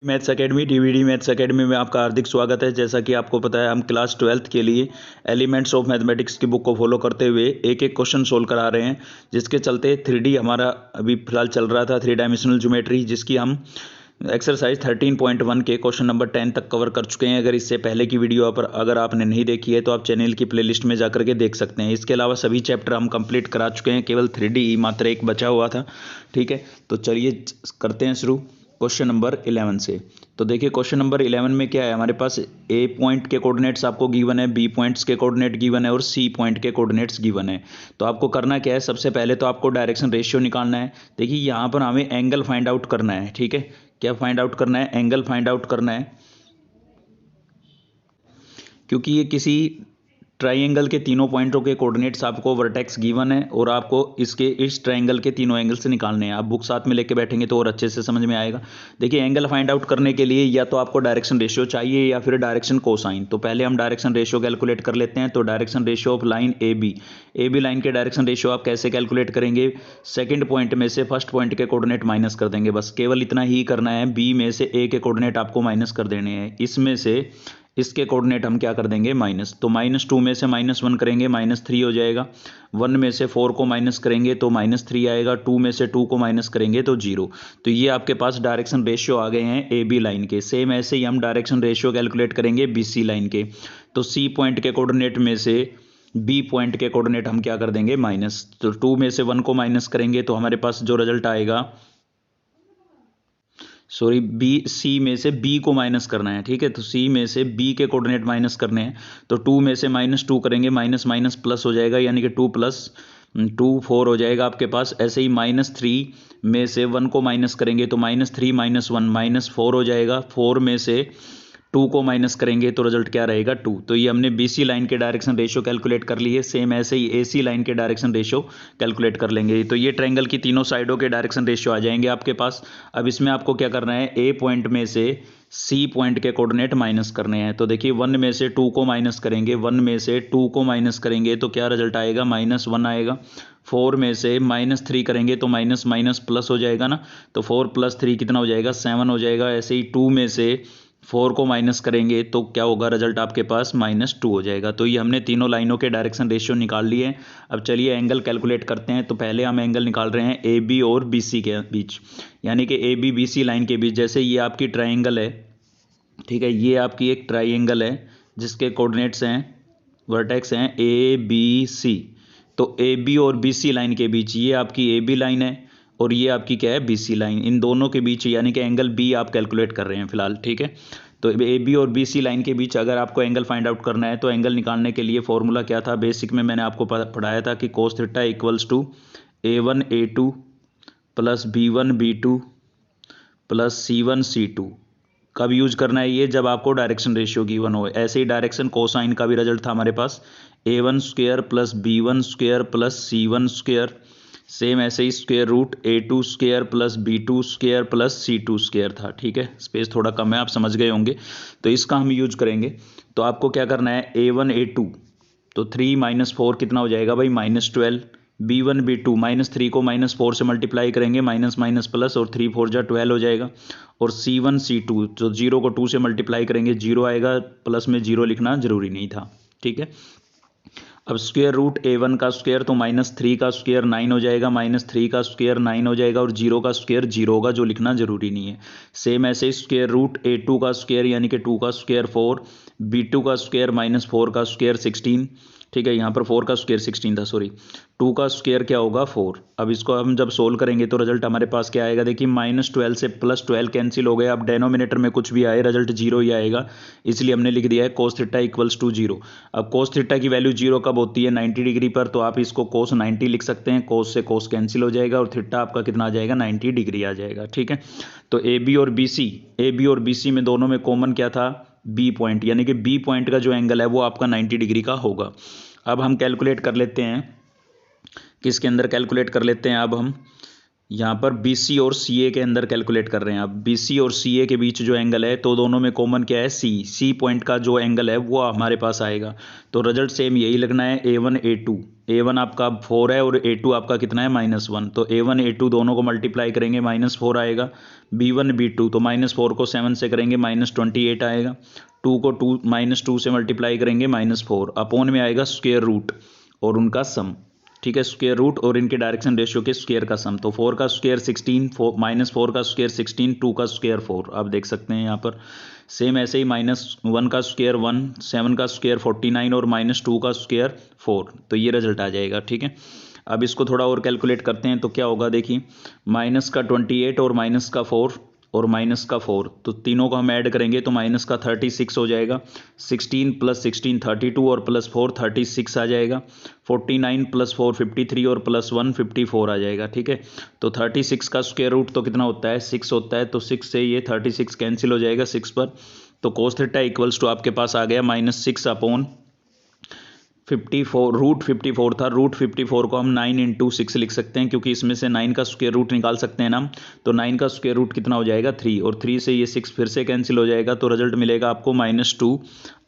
Maths academy DVD maths academy में आपका हार्दिक स्वागत है। जैसा कि आपको पता है, हम क्लास 12th के लिए एलिमेंट्स ऑफ मैथमेटिक्स की बुक को फॉलो करते हुए एक एक क्वेश्चन सोल्व करा रहे हैं, जिसके चलते 3D हमारा अभी फिलहाल चल रहा था, 3 डायमेंशनल ज्योमेट्री, जिसकी हम एक्सरसाइज 13.1 के क्वेश्चन नंबर 10 तक कवर कर चुके हैं। अगर इससे पहले की वीडियो पर अगर आपने नहीं देखी है तो आप चैनल की प्लेलिस्ट में जाकर के देख सकते हैं। इसके अलावा सभी चैप्टर हम कंप्लीट करा चुके हैं, केवल 3D मात्र एक बचा हुआ था। ठीक है, तो चलिए करते हैं शुरू क्वेश्चन नंबर 11 से। तो देखिए क्वेश्चन नंबर 11 में क्या है, हमारे पास ए पॉइंट के कोऑर्डिनेट्स आपको गिवन है, बी पॉइंट्स के कोऑर्डिनेट गिवन है और सी पॉइंट के कोऑर्डिनेट्स गिवन है। तो आपको करना क्या है, सबसे पहले तो आपको डायरेक्शन रेशियो निकालना है। देखिए यहाँ पर हमें एंगल फाइंड आउट करना है। ठीक है, क्या फाइंड आउट करना है, एंगल फाइंड आउट करना है, क्योंकि ये किसी ट्राइंगल के तीनों पॉइंटों के कोऑर्डिनेट्स आपको वर्टेक्स गिवन है और आपको इस ट्राइंगल के तीनों एंगल से निकालने हैं। आप बुक साथ में लेके बैठेंगे तो और अच्छे से समझ में आएगा। देखिए एंगल फाइंड आउट करने के लिए या तो आपको डायरेक्शन रेशियो चाहिए या फिर डायरेक्शन कोसाइन। तो पहले हम डायरेक्शन रेशियो कैलकुलेट कर लेते हैं। तो direction ratio of line A B line के डायरेक्शन रेशियो आप कैसे कैलकुलेट करेंगे, सेकंड पॉइंट में से फर्स्ट पॉइंट के कोऑर्डिनेट माइनस कर देंगे। बस केवल इतना ही करना है, बी में से ए के कोऑर्डिनेट आपको माइनस कर देने हैं, इसमें से इसके कोऑर्डिनेट हम क्या कर देंगे माइनस। तो -2 में से -1 करेंगे, -3 हो जाएगा। 1 में से 4 को माइनस करेंगे तो -3 आएगा। 2 में से 2 को माइनस करेंगे तो 0। तो ये आपके पास डायरेक्शन रेशियो आ गए हैं ए बी लाइन के। सेम ऐसे ही हम डायरेक्शन रेशियो कैलकुलेट करेंगे बी सी लाइन के। तो सी पॉइंट के कोऑर्डिनेट में से बी पॉइंट के कोऑर्डिनेट हम क्या कर देंगे माइनस। तो 2 में से 1 को माइनस करेंगे तो हमारे पास जो रिजल्ट आएगा, सॉरी बी सी में से बी को माइनस करना है। ठीक है, तो सी में से बी के कोऑर्डिनेट माइनस करने हैं। तो 2 में से -2 करेंगे, माइनस माइनस प्लस हो जाएगा, यानी कि 2 + 2 4 हो जाएगा आपके पास। ऐसे ही -3 में से 1 को माइनस करेंगे तो -3 - 1 -4 हो जाएगा। 4 में से 2 को माइनस करेंगे तो रिजल्ट क्या रहेगा 2। तो ये हमने BC लाइन के डायरेक्शन रेशियो कैलकुलेट कर लिए। सेम ऐसे ही AC लाइन के डायरेक्शन रेशियो कैलकुलेट कर लेंगे। तो ये ट्रायंगल की तीनों साइडों के डायरेक्शन रेशियो आ जाएंगे आपके पास। अब इसमें आपको क्या करना है, A पॉइंट में से C पॉइंट के कोऑर्डिनेट माइनस करने हैं। तो देखिए 1 में से 2 को माइनस करेंगे, 1 में से 2 को माइनस करेंगे तो क्या रिजल्ट आएगा -1 आएगा। 4 में से -3 करेंगे तो माइनस माइनस प्लस हो जाएगा ना, तो 4 + 3 कितना हो जाएगा 7 हो जाएगा। ऐसे ही 2 में से 4 को माइनस करेंगे तो क्या होगा, रिजल्ट आपके पास -2 हो जाएगा। तो ये हमने तीनों लाइनों के डायरेक्शन रेशियो निकाल लिए हैं। अब चलिए एंगल कैलकुलेट करते हैं। तो पहले हम एंगल निकाल रहे हैं ए बी और बी सी के बीच, यानी कि A B B C line के बीच। जैसे ये आपकी ट्राइंगल है, ठीक है, ये आपकी एक ट्राइंगल है जिसके कोऑर्डिनेट्स हैं, वर्टेक्स हैं ए बी सी। तो ए बी और बी सी लाइन के बीच ये आपकी ए बी लाइन है और ये आपकी क्या है BC लाइन। इन दोनों के बीच यानी कि एंगल बी आप कैलकुलेट कर रहे हैं फिलहाल। ठीक है, तो ए बी और BC लाइन के बीच अगर आपको एंगल फाइंड आउट करना है तो एंगल निकालने के लिए फॉर्मूला क्या था, बेसिक में मैंने आपको पढ़ाया था कि cos theta = A1 A2 + B1 B2 + C1 C2। कब यूज करना है ये, जब आपको डायरेक्शन रेशियो गिवन हो। ऐसे ही डायरेक्शन कोसाइन का भी रिजल्ट था हमारे पास, A1² + B1² + C1²। सेम ऐसे ही √A2² + B2² + C2² था। ठीक है, स्पेस थोड़ा कम है, आप समझ गए होंगे। तो इसका हम यूज करेंगे। तो आपको क्या करना है, A1 A2 तो 3 - 4 कितना हो जाएगा भाई -12। B1 B2 -3 को -4 से मल्टीप्लाई करेंगे, माइनस माइनस प्लस, और 3 4 जा 12 हो जाएगा। और C1 C2 तो 0 को 2 से मल्टीप्लाई करेंगे, 0 आएगा, प्लस में 0 लिखना जरूरी नहीं था। ठीक है, अब √A1 का स्क्वायर तो -3 का स्क्वायर 9 हो जाएगा, -3 का स्क्वायर 9 हो जाएगा, और 0 का स्क्वायर 0 होगा, जो लिखना जरूरी नहीं है। सेम ऐसे √A2 का स्क्वायर यानी कि 2 का स्क्वायर 4, B2 का स्क्वायर -4 का स्क्वायर 16। ठीक है, यहाँ पर 4 का स्क्वायर 16 था, सॉरी। 2 का स्क्वायर क्या होगा 4। अब इसको हम जब सोल्व करेंगे तो रिजल्ट हमारे पास क्या आएगा, देखिए -12 से +12 कैंसिल हो गए। अब डेनोमिनेटर में कुछ भी आए रिजल्ट 0 ही आएगा, इसलिए हमने लिख दिया है cos थीटा = 0। अब cos थीटा की वैल्यू 0 कब होती है, 90 डिग्री पर। तो आप इसको cos 90 लिख सकते हैं, cos से cos कैंसिल हो जाएगा और थीटा आपका कितना आ जाएगा 90 डिग्री आ जाएगा। ठीक है, तो ए बी और बी सी में दोनों में कॉमन क्या था, बी पॉइंट, यानी कि बी पॉइंट का जो एंगल है वो आपका 90 डिग्री का होगा। अब हम कैलकुलेट कर लेते हैं, किसके अंदर कैलकुलेट कर लेते हैं, अब हम यहाँ पर BC और CA के अंदर कैलकुलेट कर रहे हैं। अब BC और CA के बीच जो एंगल है, तो दोनों में कॉमन क्या है, C पॉइंट का जो एंगल है वो हमारे पास आएगा। तो रिजल्ट सेम यही लगना है, A1 A2 A1 आपका 4 है और A2 आपका कितना है -1, तो A1 A2 दोनों को मल्टीप्लाई करेंगे -4 आएगा। B1 B2 तो -4 को 7 से करेंगे -28 आएगा। 2 को -2 से मल्टीप्लाई करेंगे -4 अपोन में आएगा स्क्वायर रूट और उनका सम, ठीक है, स्क्वायर रूट और इनके डायरेक्शन रेशियो के स्क्वायर का सम। तो 4 का स्क्वायर 16, -4 का स्क्वायर 16, 2 का स्क्वायर 4, आप देख सकते हैं यहाँ पर। सेम ऐसे ही -1 का स्क्वायर 1, 7 का स्क्वायर 49 और -2 का स्क्वायर 4, तो ये रिजल्ट आ जाएगा, ठीक है। अब इसको थोड़ा और कैलकुलेट करते हैं तो क्या होगा, देखिए माइनस का 28 और माइनस का 4 और माइनस का 4, तो तीनों को हम ऐड करेंगे तो माइनस का 36 हो जाएगा। 16 + 16 32 और +4 36 आ जाएगा। 49 + 4 53 और +1 54 आ जाएगा, ठीक है। तो 36 का स्क्वायर रूट तो कितना होता है, 6 होता है, तो 6 से ये 36 कैंसिल हो जाएगा 6 पर। तो cos थीटा इक्वल्स टू आपके पास आ गया -6 अपोन 54, रूट 54 था। रूट 54 को हम 9 × 6 लिख सकते हैं क्योंकि इसमें से 9 का स्क्वायर रूट निकाल सकते हैं ना। तो 9 का स्क्वायर रूट कितना हो जाएगा, 3, और 3 से ये 6 फिर से कैंसिल हो जाएगा। तो रिजल्ट मिलेगा आपको -2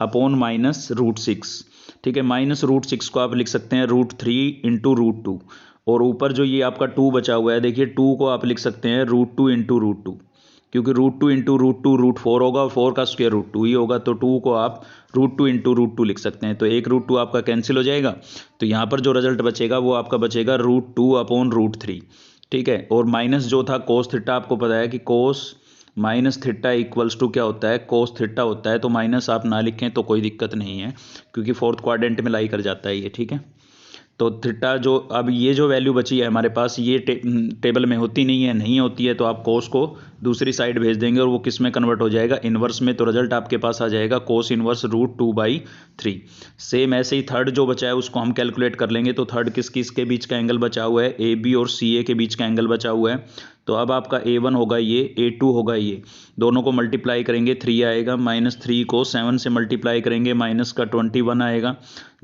अपोन -√6, ठीक है। -√6 को आप लिख सकते हैं √3 × √2, और ऊपर जो ये आपका 2 बचा हुआ है, देखिए 2 को आप लिख सकते हैं √2 × √2, क्योंकि √2 × √2 √4 होगा और 4 का स्क्वायर √2 ही होगा, तो 2 को आप √2 × √2 लिख सकते हैं। तो एक √2 आपका कैंसिल हो जाएगा, तो यहाँ पर जो रिजल्ट बचेगा वो आपका बचेगा √2 अपोन √3, ठीक है। और माइनस जो था cos थीटा, आपको पता है कि cos - थीटा इक्वल्स टू क्या होता है, cos थीटा होता है। तो माइनस आप ना लिखें तो कोई दिक्कत नहीं है, क्योंकि 4th क्वाड्रेंट में लाई कर जाता है ये, ठीक है। तो थीटा जो अब ये जो वैल्यू बची है हमारे पास, ये टेबल में होती नहीं होती है, तो आप कोस को दूसरी साइड भेज देंगे और वो किस में कन्वर्ट हो जाएगा, इन्वर्स में। तो रिजल्ट आपके पास आ जाएगा कोस इन्वर्स √2/3। सेम ऐसे ही थर्ड जो बचा है उसको हम कैलकुलेट कर लेंगे। तो थर्ड किसके बीच का एंगल बचा हुआ है, AB और CA के बीच का एंगल बचा हुआ है। तो अब आपका A1 होगा ये, A2 होगा ये, दोनों को मल्टीप्लाई करेंगे 3 आएगा। -3 को 7 से मल्टीप्लाई करेंगे -21 आएगा।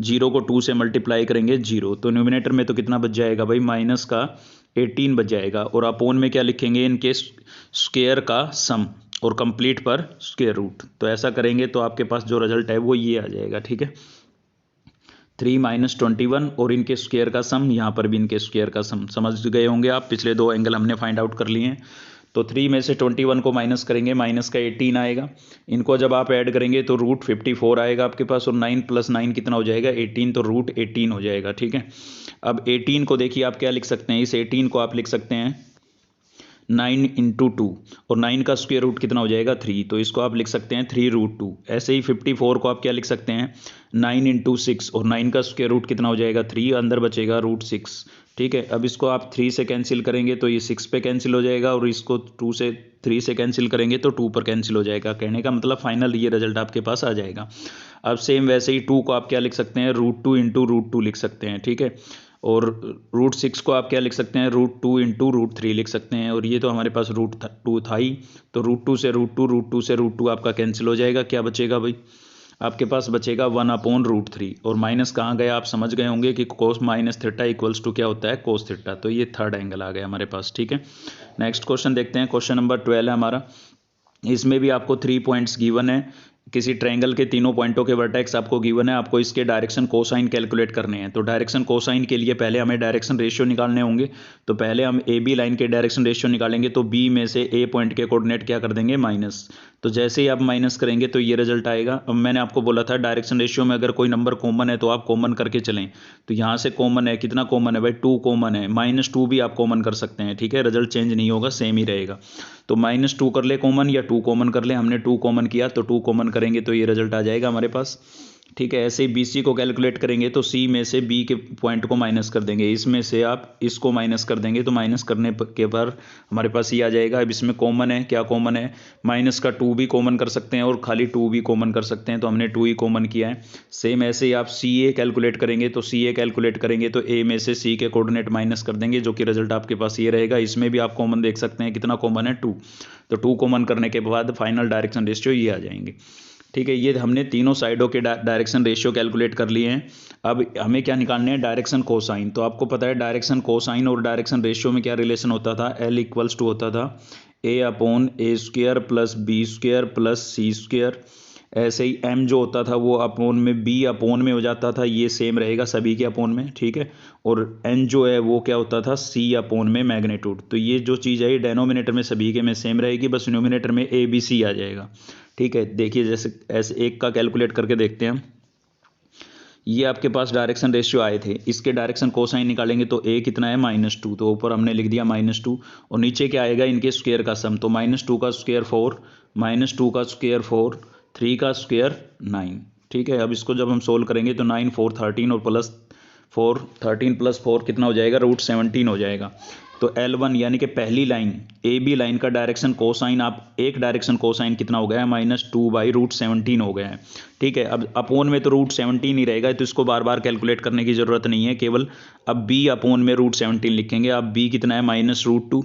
0 को 2 से मल्टीप्लाई करेंगे 0, तो न्यूमिनेटर में तो कितना बच जाएगा भाई, -18 बच जाएगा। और अपोन में क्या लिखेंगे, इनके स्क्वायर का सम और कंप्लीट पर स्क्वायर रूट। तो ऐसा करेंगे तो आपके पास जो रिजल्ट है वो ये आ जाएगा, ठीक है। 3 - 21 और इनके स्क्वायर का सम, यहाँ पर भी इनके स्क्वायर का सम। समझ गए होंगे आप, पिछले दो एंगल हमने फाइंड आउट कर लिए हैं। तो 3 में से 21 को माइनस करेंगे, माइनस का 18 आएगा। इनको जब आप ऐड करेंगे तो √54 आएगा आपके पास, और 9 + 9 कितना हो जाएगा, 18, तो √18 हो जाएगा, ठीक है। अब 18 को देखिए आप क्या लिख सकते हैं, इस 18 को आप लिख सकते हैं 9 × 2, और 9 का स्क्वायर रूट कितना हो जाएगा, 3, तो इसको आप लिख सकते हैं 3√2। ऐसे ही 54 को आप क्या लिख सकते हैं, 9 × 6, और 9 का स्क्वायर रूट कितना हो जाएगा, 3, अंदर बचेगा √6, ठीक है। अब इसको आप 3 से कैंसिल करेंगे तो ये 6 पे कैंसिल हो जाएगा, और इसको 3 से कैंसिल करेंगे तो 2 पर कैंसिल हो जाएगा। कहने का मतलब फाइनल ये रिजल्ट आपके पास आ जाएगा। अब सेम वैसे ही 2 को आप क्या लिख सकते हैं, √2 × √2 लिख सकते हैं, ठीक है। और √6 को आप क्या लिख सकते हैं, √2 × √3 लिख सकते हैं। और ये तो हमारे पास √2 था ही, तो √2 से √2, √2 से √2 आपका कैंसिल हो जाएगा। क्या बचेगा भाई, आपके पास बचेगा 1/√3। और माइनस कहाँ गया आप समझ गए होंगे कि cos - थीटा इक्वल्स टू क्या होता है, cos थीटा। तो ये थर्ड एंगल आ गया हमारे पास, ठीक है। नेक्स्ट क्वेश्चन देखते हैं, क्वेश्चन नंबर 12 है हमारा। इसमें भी आपको 3 पॉइंट्स गिवन है। किसी ट्रायंगल के तीनों पॉइंटों के वर्टेक्स आपको गिवन है, आपको इसके डायरेक्शन कोसाइन कैलकुलेट करने हैं। तो डायरेक्शन कोसाइन के लिए पहले हमें डायरेक्शन रेशियो निकालने होंगे। तो पहले हम AB लाइन के डायरेक्शन रेशियो निकालेंगे, तो B में से A पॉइंट के कोऑर्डिनेट क्या कर देंगे, माइनस। तो जैसे ही आप माइनस करेंगे तो ये रिजल्ट आएगा। अब मैंने आपको बोला था डायरेक्शन रेशियो में अगर कोई नंबर कॉमन है तो आप कॉमन करके चलें। तो यहाँ से कॉमन है, कितना कॉमन है भाई, 2 कॉमन है, -2 भी आप कॉमन कर सकते हैं, ठीक है। रिजल्ट चेंज नहीं होगा, सेम ही रहेगा। तो -2 कर ले कॉमन, या 2 कॉमन कर ले। हमने 2 कॉमन किया तो 2 कॉमन करेंगे तो ये रिजल्ट आ जाएगा हमारे पास, ठीक है। ऐसे ही BC को कैलकुलेट करेंगे तो C में से B के पॉइंट को माइनस कर देंगे, इसमें से आप इसको माइनस कर देंगे, तो माइनस करने के पर हमारे पास ये आ जाएगा। अब इसमें कॉमन है, क्या कॉमन है, माइनस का 2 भी कॉमन कर सकते हैं और खाली 2 भी कॉमन कर सकते हैं, तो हमने 2 ही कॉमन किया है। सेम ऐसे ही आप CA कैलकुलेट करेंगे, तो CA कैलकुलेट करेंगे तो A में से C के कोऑर्डिनेट माइनस कर देंगे, जो कि रिजल्ट आपके पास ये रहेगा। इसमें भी आप कॉमन देख सकते हैं, कितना कॉमन है, 2। तो 2 कॉमन करने के बाद फाइनल डायरेक्शन रेशियो ये आ जाएंगे, ठीक है। ये हमने तीनों साइडों के डायरेक्शन रेशियो कैलकुलेट कर लिए हैं। अब हमें क्या निकालने हैं, डायरेक्शन कोसाइन। तो आपको पता है डायरेक्शन कोसाइन और डायरेक्शन रेशियो में क्या रिलेशन होता था, L = होता था A/A² + B² + C²। ऐसे ही m जो होता था वो अपोन में b अपोन में हो जाता था, ये सेम रहेगा सभी के अपोन में, ठीक है। और n जो है वो क्या होता था, c अपोन में मैग्नीट्यूड। तो ये जो चीज़ है ये डेनोमिनेटर में सभी के में सेम रहेगी, बस न्यूमिनेटर में a b c आ जाएगा, ठीक है। देखिए जैसे ऐसे एक का कैलकुलेट करके देखते हैं हम। ये आपके पास डायरेक्शन रेशियो आए थे, इसके डायरेक्शन कोसाइन निकालेंगे तो a कितना है -2, तो ऊपर हमने लिख दिया -2, और नीचे क्या आएगा, इनके स्क्वायर का सम, तो -2 का स्क्वायर 4, -2 का स्क्वायर 4, 3 का स्क्वायर 9, ठीक है। अब इसको जब हम सोल्व करेंगे तो 9 4 13 और प्लस 4 13 + 4 कितना हो जाएगा, √17 हो जाएगा। तो L1 यानी कि पहली लाइन ए बी लाइन का डायरेक्शन कोसाइन, आप एक डायरेक्शन कोसाइन कितना हो गया है, -2/√17 हो गया है, ठीक है। अब अपोन में तो √17 ही रहेगा, तो इसको बार बार कैलकुलेट करने की ज़रूरत नहीं है, केवल अब b अपोन में √17 लिखेंगे। अब b कितना है, -2,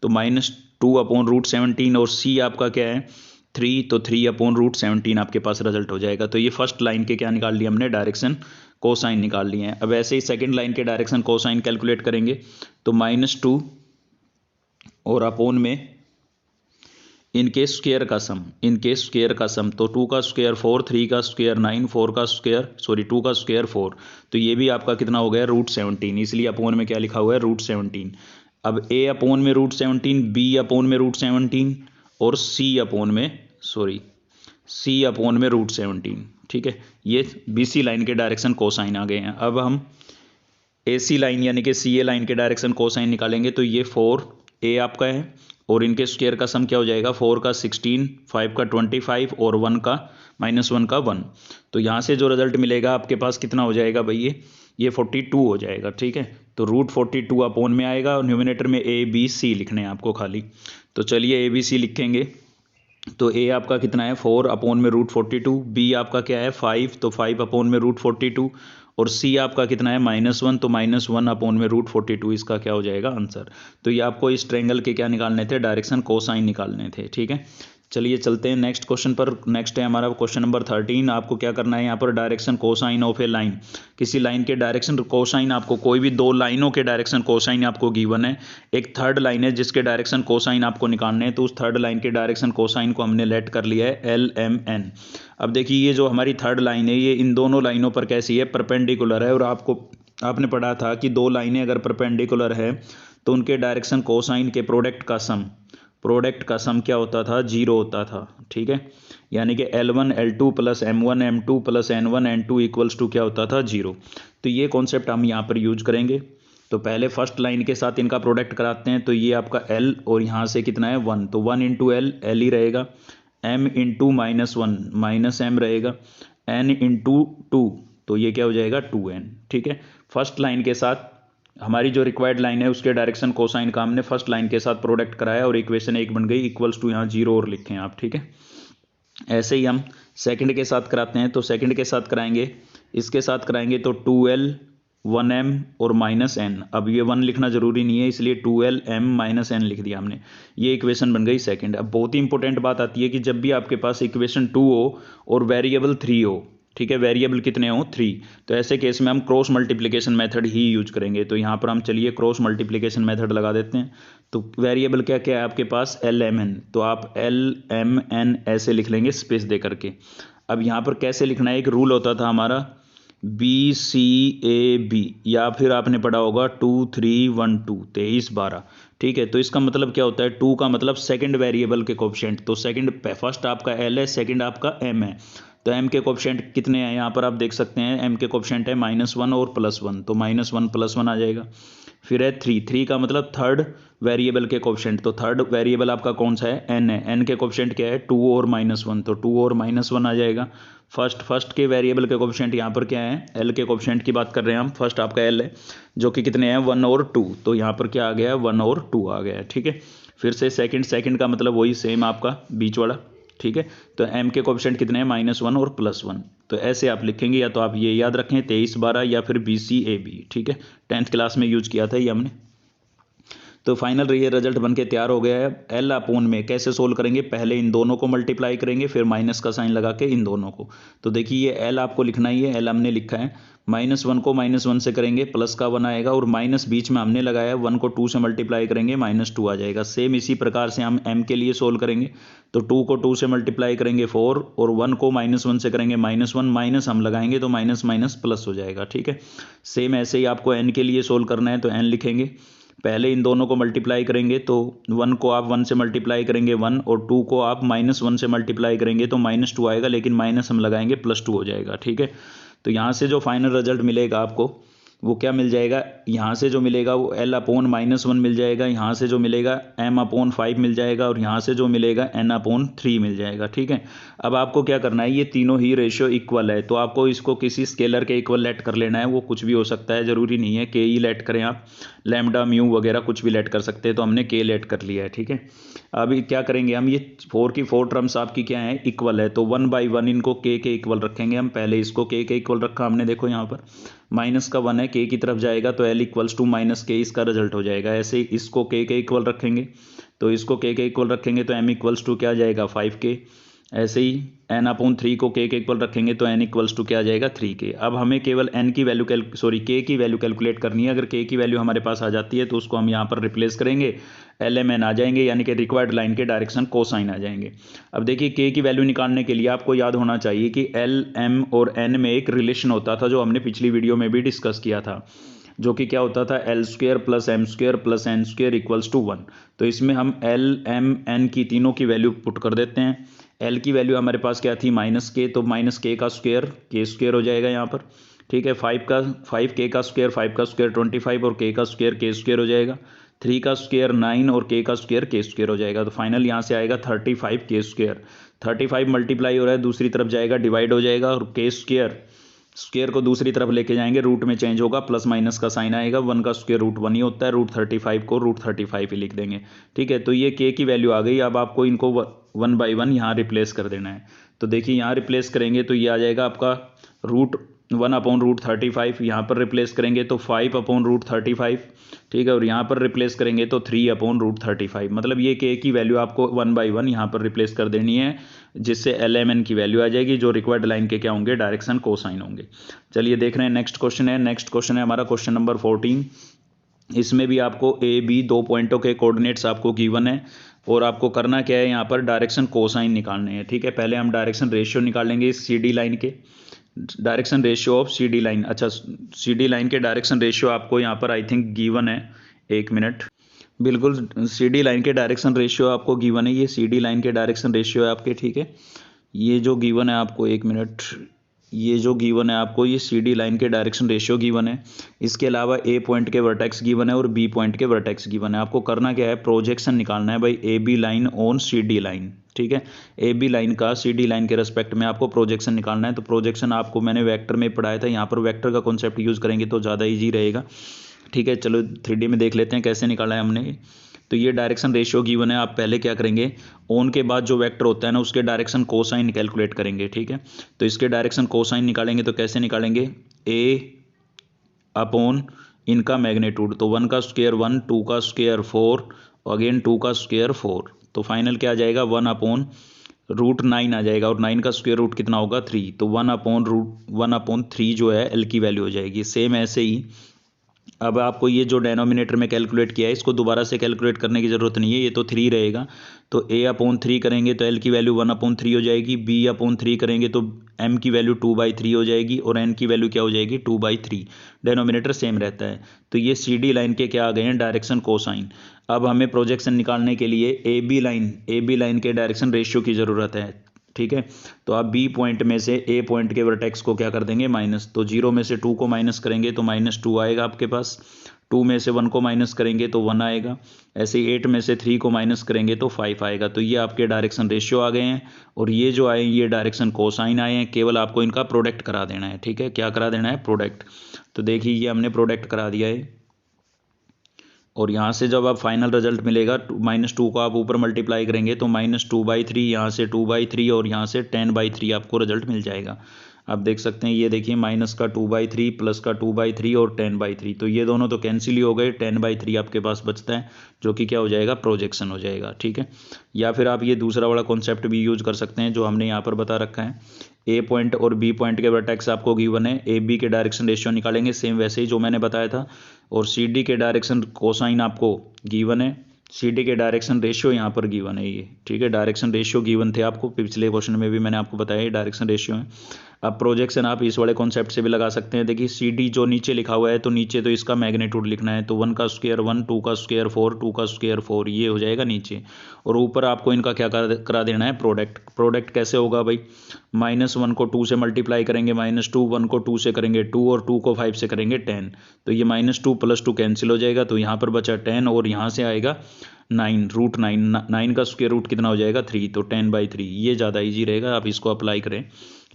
तो -2 अपोन √17, और c आपका क्या है 3, तो 3 अपोन √17 आपके पास रिजल्ट हो जाएगा। तो ये फर्स्ट लाइन के क्या निकाल लिया हमने, डायरेक्शन कोसाइन निकाल लिए हैं। अब ऐसे ही सेकंड लाइन के डायरेक्शन कोसाइन कैलकुलेट करेंगे तो -2 और अपोन में इनके स्क्वायर का सम, तो 2 का स्क्वायर 4, 3 का स्क्वायर 9, 2 का स्क्वायर 4, तो ये भी आपका कितना हो गया, √17, इसलिए अपोन में क्या लिखा हुआ है, √17। अब a अपोन में √17, b अपोन में √17 और c अपोन में √17, ठीक है। ये BC लाइन के डायरेक्शन कोसाइन आ गए हैं। अब हम AC लाइन यानी कि CA लाइन के डायरेक्शन कोसाइन निकालेंगे तो ये 4a आपका है, और इनके स्क्वायर का सम क्या हो जाएगा, 4 का 16, 5 का 25 और 1 का -1 का 1। तो यहाँ से जो रिजल्ट मिलेगा आपके पास कितना हो जाएगा भाई, ये 42 हो जाएगा, ठीक है। तो √42 अपोन में आएगा, और न्यूमिनेटर में a b c लिखने हैं आपको खाली। तो चलिए a b c लिखेंगे, तो a आपका कितना है 4 अपोन में √42, b आपका क्या है 5, तो 5 अपोन में √42, और c आपका कितना है -1, तो -1 अपोन में √42, इसका क्या हो जाएगा आंसर। तो ये आपको इस ट्रायंगल के क्या निकालने थे, डायरेक्शन कोसाइन निकालने थे, ठीक है। चलिए चलते हैं नेक्स्ट क्वेश्चन पर। नेक्स्ट है हमारा क्वेश्चन नंबर 13। आपको क्या करना है यहाँ पर, direction cosine of A line, किसी लाइन के डायरेक्शन कोसाइन, आपको कोई भी दो लाइनों के डायरेक्शन कोसाइन आपको गिवन है, एक थर्ड लाइन है जिसके डायरेक्शन कोसाइन आपको निकालने हैं, तो उस थर्ड लाइन के डायरेक्शन कोसाइन को हमने लेट कर लिया है LMN। अब देखिए ये जो हमारी थर्ड लाइन है ये इन दोनों लाइनों पर कैसी है, परपेंडिकुलर है, और आपने पढ़ा था कि दो लाइनें अगर परपेंडिकुलर है तो उनके डायरेक्शन कोसाइन के प्रोडक्ट का सम क्या होता था, 0 होता था, ठीक है। यानी कि L1 L2 + M1 M2 + N1 N2 equals to क्या होता था, 0। तो ये कॉन्सेप्ट हम यहाँ पर यूज करेंगे। तो पहले फर्स्ट लाइन के साथ इनका प्रोडक्ट कराते हैं, तो ये आपका L और यहाँ से कितना है 1, तो 1 × L ही रहेगा, M × -1 -M रहेगा, N × 2 तो ये क्या हो जाएगा 2N, ठीक है। फर्स्ट लाइन के साथ हमारी जो रिक्वायर्ड लाइन है उसके डायरेक्शन कोसाइन का हमने फर्स्ट लाइन के साथ प्रोडक्ट कराया, और इक्वेशन 1 बन गई, इक्वल्स टू यहाँ 0 और लिखें आप, ठीक है। ऐसे ही हम सेकंड के साथ कराते हैं, तो सेकंड के साथ कराएंगे, इसके साथ कराएंगे तो 2L 1M और -N। अब ये 1 लिखना जरूरी नहीं है, इसलिए 2L M -N लिख दिया हमने, ये इक्वेशन बन गई सेकंड। अब बहुत ही इंपॉर्टेंट बात आती है कि जब भी आपके पास इक्वेशन 2 हो और वेरिएबल 3 हो, ठीक है, वेरिएबल कितने हो 3, तो ऐसे केस में हम क्रॉस मल्टीप्लिकेशन मेथड ही यूज करेंगे। तो यहाँ पर हम चलिए क्रॉस मल्टीप्लिकेशन मेथड लगा देते हैं। तो वेरिएबल क्या क्या है आपके पास, LMN, तो आप LMN ऐसे लिख लेंगे स्पेस दे करके। अब यहाँ पर कैसे लिखना है, एक रूल होता था हमारा BCAB, या फिर आपने पढ़ा होगा 2 3 1 2 23 12, ठीक है। तो इसका मतलब क्या होता है, 2 का मतलब सेकंड वेरिएबल के कोएफिशिएंट, तो सेकंड फर्स्ट आपका L है, सेकंड आपका M है, तो M के कोएफिशिएंट कितने हैं यहाँ पर आप देख सकते हैं, M के कोएफिशिएंट है -1 और +1, तो -1 + 1 आ जाएगा। फिर है 3 का मतलब थर्ड वेरिएबल के कोएफिशिएंट, तो थर्ड वेरिएबल आपका कौन सा है, N है, N के कोएफिशिएंट क्या है 2 और -1, तो 2 और -1 आ जाएगा। फर्स्ट के वेरिएबल के कोएफिशिएंट यहाँ पर क्या है, L के कोएफिशिएंट की बात कर रहे हैं हम, फर्स्ट आपका L है जो कि कितने हैं 1 और 2, तो यहाँ पर क्या आ गया 1 और 2 आ गया, ठीक है। फिर से सेकंड का मतलब वही सेम आपका बीच वाला, ठीक है। तो M के कोएफिशिएंट कितने हैं -1 और +1, तो ऐसे आप लिखेंगे, या तो आप ये याद रखें 23 12 या फिर BCAB, ठीक है, 10th क्लास में यूज किया था ये हमने। तो फाइनल ये रिजल्ट बन के तैयार हो गया है। एल अपोन में कैसे सोल्व करेंगे, पहले इन दोनों को मल्टीप्लाई करेंगे, फिर माइनस का साइन लगा के इन दोनों को। तो देखिए ये एल आपको लिखना ही है, एल हमने लिखा है। -1 को -1 से करेंगे, प्लस का 1 आएगा, और माइनस बीच में हमने लगाया 1 को 2 से मल्टीप्लाई करेंगे, -2 आ जाएगा। सेम इसी प्रकार से हम m के लिए सोल्व करेंगे, तो 2 को 2 से मल्टीप्लाई करेंगे 4, और 1 को -1 से करेंगे -1, माइनस हम लगाएंगे तो माइनस माइनस प्लस हो जाएगा। ठीक है, सेम ऐसे ही आपको n के लिए सोल्व करना है, तो n लिखेंगे, पहले इन दोनों को मल्टीप्लाई करेंगे, तो 1 को आप 1 से मल्टीप्लाई करेंगे 1, और 2 को आप -1 से मल्टीप्लाई करेंगे तो -2 आएगा, लेकिन माइनस हम लगाएंगे +2 हो जाएगा। ठीक है, तो यहाँ से जो फाइनल रिजल्ट मिलेगा आपको वो क्या मिल जाएगा, यहाँ से जो मिलेगा वो L अपोन -1 मिल जाएगा, यहाँ से जो मिलेगा M अपोन 5 मिल जाएगा, और यहाँ से जो मिलेगा N अपोन 3 मिल जाएगा। ठीक है, अब आपको क्या करना है, ये तीनों ही रेशियो इक्वल है, तो आपको इसको किसी स्केलर के इक्वल लेट कर लेना है। वो कुछ भी हो सकता है, ज़रूरी नहीं है के ही लेट करें आप, लैम्डा म्यू वगैरह कुछ भी लेट कर सकते हैं, तो हमने के लेट कर लिया है। ठीक है, अभी क्या करेंगे हम, ये 4 की 4 टर्म्स आपकी क्या है, इक्वल है, तो 1 बाई 1 इनको के इक्वल रखेंगे हम। पहले इसको के इक्वल रखा हमने, देखो यहाँ पर माइनस का 1 है, के की तरफ जाएगा तो L इक्वल्स टू माइनस के, इसका रिजल्ट हो जाएगा। ऐसे ही इसको के इक्वल रखेंगे, तो इसको के इक्वल रखेंगे तो M इक्वल्स टू क्या आ जाएगा 5K। ऐसे ही n अपोन 3 को k के इक्वल रखेंगे तो n इक्वल्स टू क्या आ जाएगा 3K। अब हमें केवल n की वैल्यू k की वैल्यू कैलकुलेट करनी है। अगर k की वैल्यू हमारे पास आ जाती है तो उसको हम यहाँ पर रिप्लेस करेंगे, LMN आ जाएंगे, यानी कि रिक्वायर्ड लाइन के डायरेक्शन कोसाइन आ जाएंगे। अब देखिए k की वैल्यू निकालने के लिए आपको याद होना चाहिए कि L, M और N में एक रिलेशन होता था, जो हमने पिछली वीडियो में भी डिस्कस किया था, जो कि क्या होता था, L² + M² + N² equals to 1। तो इसमें हम L, M, N की तीनों की वैल्यू पुट कर देते हैं। L की वैल्यू हमारे पास क्या थी, -K, तो -K का स्क्वायर K² हो जाएगा यहाँ पर। ठीक है, 5K का स्क्वायर 5 का स्क्वायर 25, और K का स्क्वायर K² हो जाएगा। 3 का स्क्वायर 9, और K का स्क्वायर K² हो जाएगा। तो फाइनल यहाँ से आएगा 35 K²। 35 मल्टीप्लाई हो रहा है, दूसरी तरफ जाएगा डिवाइड हो जाएगा, और स्क्वायर को दूसरी तरफ लेके जाएंगे, रूट में चेंज होगा, प्लस माइनस का साइन आएगा, 1 का स्क्वायर रूट 1 ही होता है, √35 को √35 ही लिख देंगे। ठीक है, तो ये k की वैल्यू आ गई। अब आपको इनको 1 बाई 1 यहाँ रिप्लेस कर देना है। तो देखिए यहाँ रिप्लेस करेंगे तो ये आ जाएगा आपका √1 अपोन √35, यहाँ पर रिप्लेस करेंगे तो 5 अपोन √35। ठीक है, और यहाँ पर रिप्लेस करेंगे तो 3 अपोन √35। मतलब ये k की वैल्यू आपको 1 बाई 1 यहाँ पर रिप्लेस कर देनी है, जिससे LMN की वैल्यू आ जाएगी, जो रिक्वायर्ड लाइन के क्या होंगे, डायरेक्शन कोसाइन होंगे। चलिए देख रहे हैं नेक्स्ट क्वेश्चन है। नेक्स्ट क्वेश्चन है हमारा क्वेश्चन नंबर 14। इसमें भी आपको A, B 2 पॉइंटों के कोऑर्डिनेट्स आपको गिवन है, और आपको करना क्या है, यहाँ पर डायरेक्शन कोसाइन निकालने हैं। ठीक है, पहले हम डायरेक्शन रेशियो निकालेंगे इस CD लाइन के, direction ratio of CD line. अच्छा, CD लाइन के डायरेक्शन रेशियो आपको यहाँ पर आई थिंक गिवन है, 1 मिनट। बिल्कुल, CD लाइन के डायरेक्शन रेशियो आपको गिवन है, ये CD लाइन के डायरेक्शन रेशियो है आपके। ठीक है, ये जो गिवन है आपको, 1 मिनट, ये जो गिवन है आपको, ये CD लाइन के डायरेक्शन रेशियो गिवन है। इसके अलावा A पॉइंट के वर्टेक्स गिवन है और B पॉइंट के वर्टेक्स गिवन है। आपको करना क्या है, प्रोजेक्शन निकालना है भाई, AB line on CD line. ठीक है, AB लाइन का CD लाइन के रेस्पेक्ट में आपको प्रोजेक्शन निकालना है। तो प्रोजेक्शन आपको मैंने वेक्टर में पढ़ाया था, यहाँ पर वेक्टर का कॉन्सेप्ट यूज़ करेंगे तो ज़्यादा ईजी रहेगा। ठीक है, चलो 3D में देख लेते हैं कैसे निकाला है हमने। तो ये डायरेक्शन रेशियो गिवन है। आप पहले क्या करेंगे, ऑन के बाद जो वेक्टर होता है ना, उसके डायरेक्शन कोसाइन कैलकुलेट करेंगे। ठीक है, तो इसके डायरेक्शन कोसाइन निकालेंगे तो कैसे निकालेंगे, A अपोन इनका मैग्नीट्यूड, तो 1 का स्क्वायर 1, 2 का स्क्वायर 4, अगेन 2 का स्क्वायर 4, तो फाइनल क्या आ जाएगा, 1 अपोन √9 आ जाएगा, और 9 का स्क्वायर रूट कितना होगा 3, तो 1 अपोन 3 जो है L की वैल्यू हो जाएगी। सेम ऐसे ही अब आपको ये जो डेनोमिनेटर में कैलकुलेट किया है, इसको दोबारा से कैलकुलेट करने की ज़रूरत नहीं है, ये तो 3 रहेगा। तो A/3 करेंगे तो L की वैल्यू 1/3 हो जाएगी, B/3 करेंगे तो M की वैल्यू 2/3 हो जाएगी, और N की वैल्यू क्या हो जाएगी 2/3। डेनोमिनेटर सेम रहता है। तो ये CD लाइन के क्या आ गए हैं, डायरेक्शन कोसाइन। अब हमें प्रोजेक्शन निकालने के लिए AB लाइन के डायरेक्शन रेशियो की ज़रूरत है। ठीक है, तो आप B पॉइंट में से A पॉइंट के वर्टेक्स को क्या कर देंगे, माइनस, तो 0 में से 2 को माइनस करेंगे तो -2 आएगा आपके पास। 2 में से 1 को माइनस करेंगे तो 1 आएगा। ऐसे 8 में से 3 को माइनस करेंगे तो 5 आएगा। तो ये आपके डायरेक्शन रेशियो आ गए हैं, और ये जो आए ये डायरेक्शन कोसाइन आए हैं। केवल आपको इनका प्रोडक्ट करा देना है। ठीक है, क्या करा देना है, प्रोडक्ट। तो देखिए ये हमने प्रोडक्ट करा दिया है, और यहाँ से जब आप फाइनल रिजल्ट मिलेगा, -2 को आप ऊपर मल्टीप्लाई करेंगे तो -2/3, यहाँ से 2/3, और यहाँ से 10/3 आपको रिजल्ट मिल जाएगा। आप देख सकते हैं, ये देखिए माइनस का 2/3 प्लस का 2/3 और 10/3, तो ये दोनों तो कैंसिल ही हो गए, 10/3 आपके पास बचता है जो कि क्या हो जाएगा, प्रोजेक्शन हो जाएगा। ठीक है, या फिर आप ये दूसरा वाला कॉन्सेप्ट भी यूज कर सकते हैं जो हमने यहाँ पर बता रखा है। ए पॉइंट और बी पॉइंट के वर्टेक्स आपको गिवन है, ए बी के डायरेक्शन रेशियो निकालेंगे सेम वैसे ही जो मैंने बताया था, और सी डी के डायरेक्शन कोसाइन आपको गिवन है, सी डी के डायरेक्शन रेशियो यहाँ पर गिवन है ये। ठीक है, डायरेक्शन रेशियो गिवन थे आपको, पिछले क्वेश्चन में भी मैंने आपको बताया ये डायरेक्शन रेशियो है। अब प्रोजेक्शन आप इस वाले कॉन्सेप्ट से भी लगा सकते हैं। देखिए सी डी जो नीचे लिखा हुआ है, तो नीचे तो इसका मैग्नीट्यूड लिखना है, तो 1 का स्क्वायर 1, 2 का स्क्वायर 4, 2 का स्क्वायर 4, ये हो जाएगा नीचे, और ऊपर आपको इनका क्या करा देना है, प्रोडक्ट। प्रोडक्ट कैसे होगा भाई, -1 को 2 से मल्टीप्लाई करेंगे, -2, 1 को 2 से करेंगे 2, और 2 को 5 से करेंगे 10, तो ये -2 + 2 कैंसिल हो जाएगा, तो यहाँ पर बचा 10, और यहाँ से आएगा 9, √9, 9 का स्क्वायर रूट कितना हो जाएगा, 3, तो 10/3, ये ज़्यादा इजी रहेगा, आप इसको अप्लाई करें।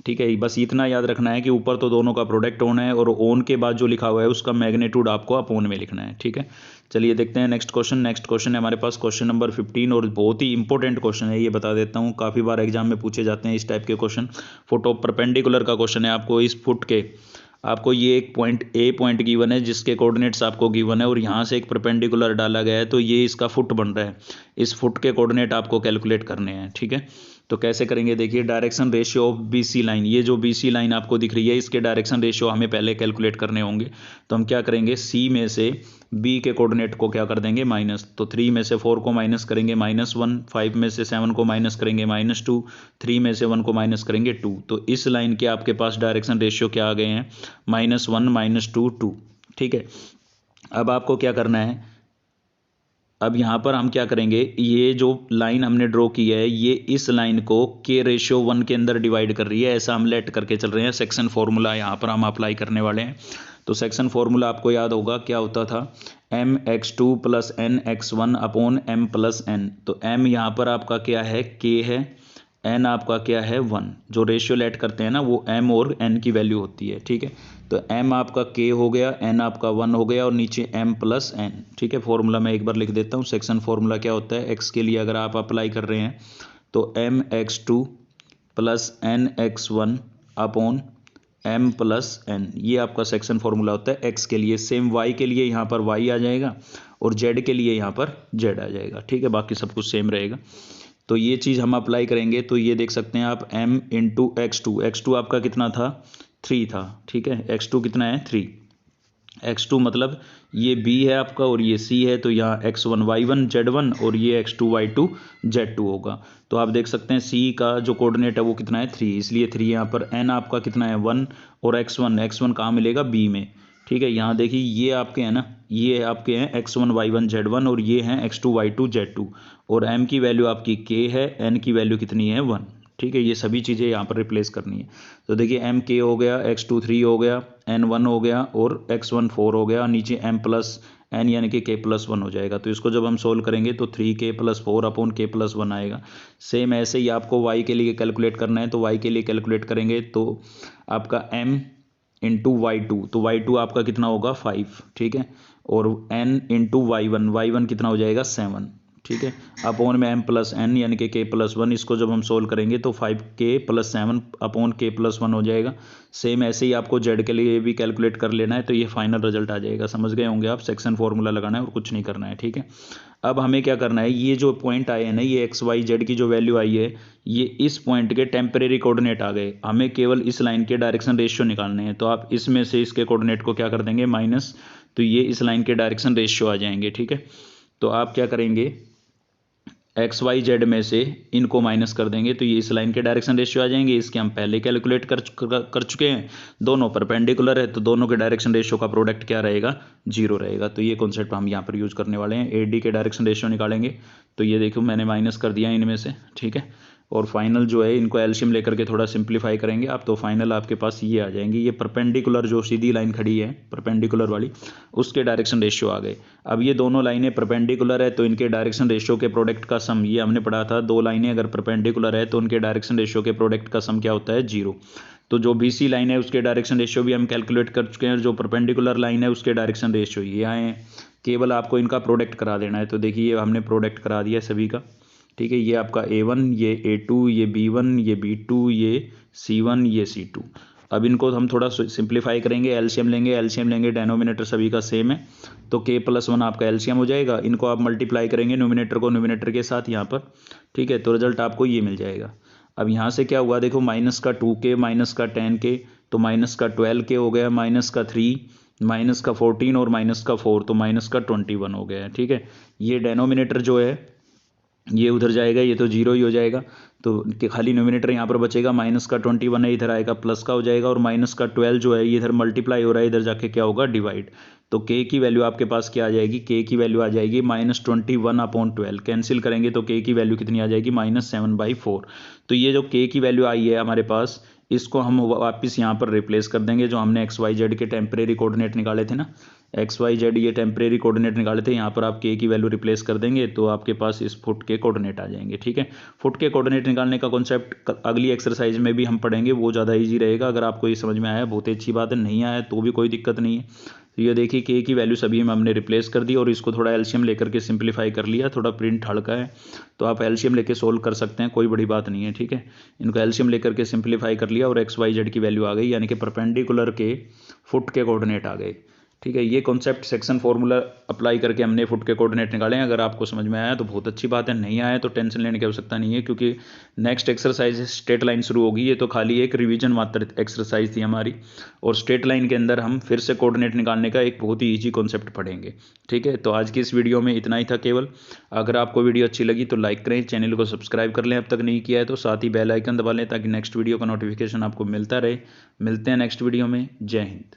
ठीक है, बस इतना याद रखना है कि ऊपर तो दोनों का प्रोडक्ट होना है, और ओन के बाद जो लिखा हुआ है उसका मैग्नीट्यूड आपको अपोन में लिखना है। ठीक है, चलिए देखते हैं नेक्स्ट क्वेश्चन। नेक्स्ट क्वेश्चन है हमारे पास क्वेश्चन नंबर 15, और बहुत ही इंपॉर्टेंट क्वेश्चन है, ये बता देता हूँ, काफ़ी बार एग्जाम में पूछे जाते हैं इस टाइप के क्वेश्चन। फुट ऑफ परपेंडिकुलर का क्वेश्चन है, आपको इस फुट के, आपको ये एक पॉइंट ए पॉइंट गिवन है जिसके कोऑर्डिनेट्स आपको गिवन है, और यहाँ से एक परपेंडिकुलर डाला गया है, तो ये इसका फुट बन रहा है, इस फुट के कोऑर्डिनेट आपको कैलकुलेट करने हैं। ठीक है, तो कैसे करेंगे, देखिए direction ratio of BC line, ये जो बीसी लाइन आपको दिख रही है इसके डायरेक्शन रेशियो हमें पहले कैलकुलेट करने होंगे। तो हम क्या करेंगे, सी में से बी के कोऑर्डिनेट को क्या कर देंगे, माइनस, तो 3 में से 4 को माइनस करेंगे -1, 5 में से 7 को माइनस करेंगे -2, 3 में से 1 को माइनस करेंगे 2, तो इस लाइन के आपके पास डायरेक्शन रेशियो क्या आ गए हैं, -1, -2, 2। ठीक है, अब आपको क्या करना है, अब यहाँ पर हम क्या करेंगे, ये जो लाइन हमने ड्रॉ की है ये इस लाइन को के रेशियो 1 के अंदर डिवाइड कर रही है, ऐसा हम लेट करके चल रहे हैं। सेक्शन फॉर्मूला यहाँ पर हम अप्लाई करने वाले हैं। तो सेक्शन फॉर्मूला आपको याद होगा क्या होता था, mx2 + nx1 upon m + n। तो m यहाँ पर आपका क्या है, k है, n आपका क्या है, 1। जो रेशियो लेट करते हैं ना वो m और n की वैल्यू होती है। ठीक है, तो m आपका k हो गया, n आपका 1 हो गया, और नीचे m + n। ठीक है, फॉर्मूला मैं एक बार लिख देता हूँ। सेक्शन फॉर्मूला क्या होता है, x के लिए अगर आप अप्लाई कर रहे हैं तो mx2 + nx1 upon m + n, ये आपका सेक्शन फॉर्मूला होता है x के लिए। सेम y के लिए यहाँ पर y आ जाएगा, और z के लिए यहाँ पर z आ जाएगा। ठीक है, बाकी सब कुछ सेम रहेगा। तो ये चीज़ हम अप्लाई करेंगे, तो ये देख सकते हैं आप m × x2 आपका कितना था, 3 था। ठीक है, x2 कितना है, 3, x2 मतलब ये b है आपका और ये c है, तो यहाँ x1 y1 z1 और ये x2 y2 z2 होगा। तो आप देख सकते हैं c का जो कोऑर्डिनेट है वो कितना है, 3, इसलिए 3 यहाँ पर। n आपका कितना है, 1, और x1 कहाँ मिलेगा, b में। ठीक है, यहाँ देखिए ये आपके हैं ना, ये आपके हैं x1 y1 z1, और ये हैं x2 y2 z2, और m की वैल्यू आपकी k है, n की वैल्यू कितनी है, 1। ठीक है, ये सभी चीज़ें यहाँ पर रिप्लेस करनी है। तो देखिए m k हो गया, x2 3 हो गया, n 1 हो गया, और x1 4 हो गया, नीचे m + n यानी कि k + 1 हो जाएगा। तो इसको जब हम सोल्व करेंगे तो 3k + 4 अपॉन k + 1 आएगा। सेम ऐसे ही आपको y के लिए कैलकुलेट करना है, तो y के लिए कैलकुलेट करेंगे तो आपका m × y2, तो y2 आपका कितना होगा, 5। ठीक है, और n × y1 कितना हो जाएगा, 7। ठीक है, अपॉन में m + n यानी कि k + 1, इसको जब हम सोल्व करेंगे तो 5k + 7 अपॉन k + 1 हो जाएगा। सेम ऐसे ही आपको z के लिए भी कैलकुलेट कर लेना है, तो ये फाइनल रिजल्ट आ जाएगा। समझ गए होंगे आप, सेक्शन फॉर्मूला लगाना है और कुछ नहीं करना है। ठीक है, अब हमें क्या करना है, ये जो पॉइंट आए हैं ना, ये x y z की जो वैल्यू आई है, ये इस पॉइंट के टेम्परेरी कोऑर्डिनेट आ गए, हमें केवल इस लाइन के डायरेक्शन रेशियो निकालने हैं। तो आप इसमें से इसके कोऑर्डिनेट को क्या कर देंगे, माइनस, तो ये इस लाइन के डायरेक्शन रेशियो आ जाएंगे। ठीक है, तो आप क्या करेंगे, एक्स वाई जेड में से इनको माइनस कर देंगे, तो ये इस लाइन के डायरेक्शन रेशियो आ जाएंगे। इसके हम पहले कैलकुलेट कर चुके हैं, दोनों परपेंडिकुलर है, तो दोनों के डायरेक्शन रेशियो का प्रोडक्ट क्या रहेगा, 0 रहेगा। तो ये कॉन्सेप्ट हम यहाँ पर यूज करने वाले हैं। ए डी के डायरेक्शन रेशियो निकालेंगे, तो ये देखो मैंने माइनस कर दिया इनमें से। ठीक है, और फाइनल जो है इनको एलसीएम लेकर के थोड़ा सिंप्लीफाई करेंगे आप, तो फाइनल आपके पास ये आ जाएंगे। ये परपेंडिकुलर जो सीधी लाइन खड़ी है परपेंडिकुलर वाली, उसके डायरेक्शन रेशियो आ गए। अब ये दोनों लाइनें परपेंडिकुलर है, तो इनके डायरेक्शन रेशियो के प्रोडक्ट का सम, ये हमने पढ़ा था, दो लाइनें अगर परपेंडिकुलर है तो उनके डायरेक्शन रेशियो के प्रोडक्ट का सम क्या होता है, 0। तो जो बीसी लाइन है उसके डायरेक्शन रेशियो भी हम कैलकुलेट कर चुके हैं, जो परपेंडिकुलर लाइन है उसके डायरेक्शन रेशियो ये आए हैं। केवल आपको इनका प्रोडक्ट करा देना है। तो देखिए हमने प्रोडक्ट करा दिया सभी का। ठीक है, ये आपका A1, ये A2, ये B1, ये B2, ये C1, ये C2, अब इनको हम थोड़ा सिंप्लीफाई करेंगे, एलसीएम लेंगे, डेनोमिनेटर सभी का सेम है तो k+1 आपका एलसीएम हो जाएगा। इनको आप मल्टीप्लाई करेंगे न्यूमिनेटर को न्यूमिनेटर के साथ यहाँ पर, ठीक है, तो रिजल्ट आपको ये मिल जाएगा। अब यहाँ से क्या हुआ देखो, माइनस का 2k माइनस का 10k तो माइनस का 12k हो गया, माइनस का 3 माइनस का 14 और माइनस का 4 तो माइनस का 21 हो गया है, ठीक है। ये डेनोमिनेटर जो है ये उधर जाएगा, ये तो जीरो ही हो जाएगा, तो खाली न्यूमिनेटर यहाँ पर बचेगा, माइनस का 21 है इधर आएगा प्लस का हो जाएगा, और माइनस का 12 जो है ये इधर मल्टीप्लाई हो रहा है, इधर जाके क्या होगा डिवाइड। तो k की वैल्यू आपके पास क्या आ जाएगी, k की वैल्यू आ जाएगी -21/12, कैंसिल करेंगे तो k की वैल्यू कितनी आ जाएगी -7/4। तो ये जो k की वैल्यू आई है हमारे पास, इसको हम वापस यहाँ पर रिप्लेस कर देंगे, जो हमने XYZ के टेम्परेरी कोऑर्डिनेट निकाले थे ना, XYZ ये टेम्परेरी कोऑर्डिनेट निकाले थे, यहाँ पर आप k की वैल्यू रिप्लेस कर देंगे तो आपके पास इस फुट के कोऑर्डिनेट आ जाएंगे, ठीक है। फुट के कोऑर्डिनेट निकालने का कॉन्सेप्ट अगली एक्सरसाइज में भी हम पढ़ेंगे, वो ज़्यादा इजी रहेगा। अगर आपको ये समझ में आया बहुत ही अच्छी बात है, नहीं आया तो भी कोई दिक्कत नहीं है। तो ये देखिए k की वैल्यू सभी में हमने रिप्लेस कर दी, और इसको थोड़ा एलसीएम लेकर के सिंप्लीफाई कर लिया, थोड़ा प्रिंट हल्का है तो आप एलसीएम लेके सोल्व कर सकते हैं, कोई बड़ी बात नहीं है, ठीक है। इनको एलसीएम लेकर के सिंप्लीफाई कर लिया और XYZ की वैल्यू आ गई, यानी कि परपेंडिकुलर के फुट के कोऑर्डिनेट आ गए, ठीक है। ये कॉन्सेप्ट सेक्शन फॉर्मूला अप्लाई करके हमने फुट के कोऑर्डिनेट निकाले हैं। अगर आपको समझ में आया तो बहुत अच्छी बात है, नहीं आया तो टेंशन लेने की आवश्यकता नहीं है, क्योंकि नेक्स्ट एक्सरसाइज स्ट्रेट लाइन शुरू होगी। ये तो खाली एक रिवीजन मात्र एक्सरसाइज थी हमारी, और स्ट्रेट लाइन के अंदर हम फिर से कोऑर्डिनेट निकालने का एक बहुत ही ईजी कॉन्सेप्ट पढ़ेंगे, ठीक है। तो आज की इस वीडियो में इतना ही था केवल। अगर आपको वीडियो अच्छी लगी तो लाइक करें, चैनल को सब्सक्राइब कर लें अब तक नहीं किया है तो, साथ ही बेल आइकन दबा लें ताकि नेक्स्ट वीडियो का नोटिफिकेशन आपको मिलता रहे। मिलते हैं नेक्स्ट वीडियो में, जय हिंद।